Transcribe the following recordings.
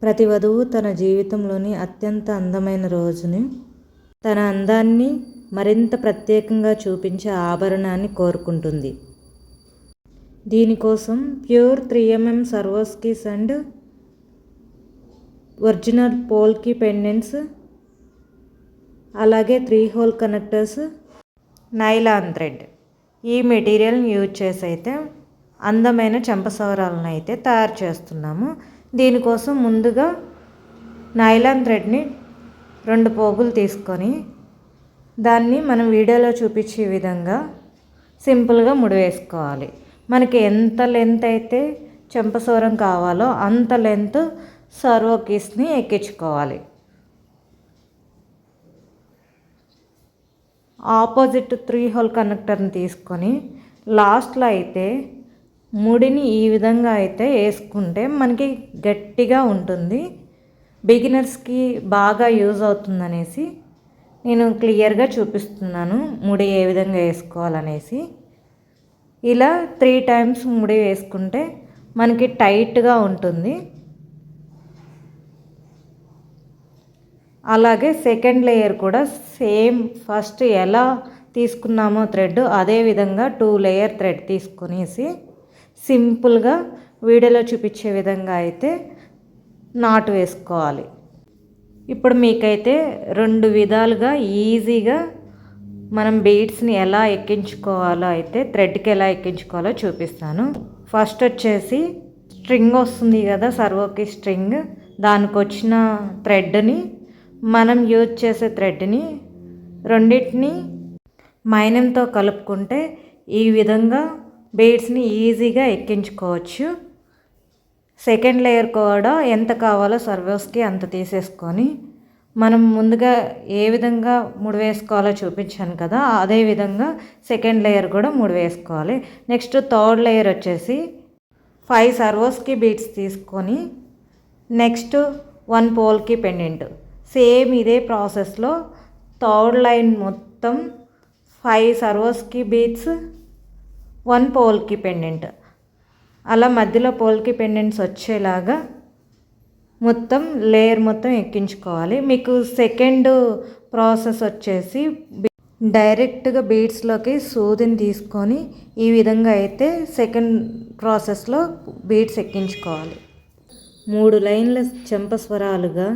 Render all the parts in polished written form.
ప్రతి వధువు తన జీవితంలోని అత్యంత అందమైన రోజుని తన అందాన్ని మరింత ప్రత్యేకంగా చూపించే ఆభరణాన్ని కోరుకుంటుంది. దీనికోసం pure 3mm Swarovskis and original polki pendants, అలాగే 3 హోల్ కనెక్టర్స్, నైలాన్ థ్రెడ్ ఈ మెటీరియల్ని యూజ్ చేసి అయితే అందమైన చెంపసవరాలను అయితే తయారు చేస్తున్నాము. దీనికోసం ముందుగా నైలాన్ థ్రెడ్ని 2 పోగులు తీసుకొని దాన్ని మనం వీడియోలో చూపించే విధంగా సింపుల్గా ముడివేసుకోవాలి. మనకి ఎంత లెంత్ అయితే చెంపసవరం కావాలో అంత లెంత్ సర్వోకీస్ని ఎక్కించుకోవాలి. ఆపోజిట్ 3 హోల్ కనెక్టర్ని తీసుకొని లాస్ట్లో అయితే ముడిని ఈ విధంగా అయితే వేసుకుంటే మనకి గట్టిగా ఉంటుంది. బిగినర్స్కి బాగా యూజ్ అవుతుందనేసి నేను క్లియర్గా చూపిస్తున్నాను ముడి ఏ విధంగా వేసుకోవాలనేసి. ఇలా 3 టైమ్స్ ముడి వేసుకుంటే మనకి టైట్గా ఉంటుంది. అలాగే సెకండ్ లేయర్ కూడా సేమ్ ఫస్ట్ ఎలా తీసుకున్నామో థ్రెడ్ అదే విధంగా 2 లేయర్ థ్రెడ్ తీసుకునేసి సింపుల్గా వీడియోలో చూపించే విధంగా అయితే నాటు వేసుకోవాలి. ఇప్పుడు మీకైతే 2 విధాలుగా ఈజీగా మనం బీడ్స్ని ఎలా ఎక్కించుకోవాలో అయితే థ్రెడ్కి ఎలా ఎక్కించుకోవాలో చూపిస్తాను. ఫస్ట్ వచ్చేసి స్ట్రింగ్ వస్తుంది కదా, సర్వోకి స్ట్రింగ్, దానికి వచ్చిన థ్రెడ్ని మనం యూజ్ చేసే థ్రెడ్ని రెండింటిని మైనంతో కలుపుకుంటే ఈ విధంగా బీడ్స్ని ఈజీగా ఎక్కించుకోవచ్చు. సెకండ్ లేయర్ కూడా ఎంత కావాలో సర్వోస్కి అంత తీసేసుకొని మనం ముందుగా ఏ విధంగా ముడి వేసుకోవాలో చూపించాను కదా, అదే విధంగా సెకండ్ లేయర్ కూడా ముడి వేసుకోవాలి. నెక్స్ట్ థర్డ్ లేయర్ వచ్చేసి 5 సర్వోస్కి బీడ్స్ తీసుకొని నెక్స్ట్ 1 పోల్కి పెండెంట్ సేమ్ ఇదే ప్రాసెస్లో థర్డ్ లైన్ మొత్తం 5 సర్వోస్కి బీడ్స్ 1 పోల్కి పెండెంట్ అలా మధ్యలో పోల్కి పెండెంట్స్ వచ్చేలాగా మొత్తం లేయర్ మొత్తం ఎక్కించుకోవాలి. మీకు సెకండ్ ప్రాసెస్ వచ్చేసి డైరెక్ట్గా బీడ్స్లోకి సూదిని తీసుకొని ఈ విధంగా అయితే సెకండ్ ప్రాసెస్లో బీడ్స్ ఎక్కించుకోవాలి. 3 లైన్ల చెంపస్వరాలుగా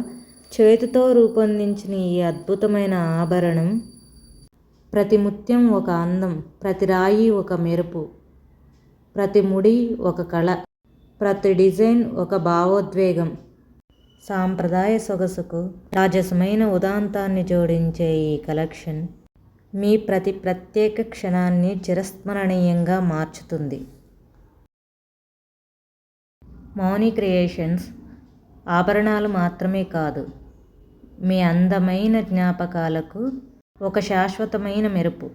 చేతితో రూపొందించిన ఈ అద్భుతమైన ఆభరణం ప్రతి ముత్యం ఒక అందం, ప్రతి రాయి ఒక మెరుపు, ప్రతి ముడి ఒక కళ, ప్రతి డిజైన్ ఒక భావోద్వేగం. సాంప్రదాయ సొగసుకు రాజసమైన ఉదాంతాన్ని జోడించే ఈ కలెక్షన్ మీ ప్రతి ప్రత్యేక క్షణాన్ని చిరస్మరణీయంగా మార్చుతుంది. మౌని క్రియేషన్స్ ఆభరణాలు మాత్రమే కాదు, మీ అందమైన జ్ఞాపకాలకు ఒక శాశ్వతమైన మెరుపు.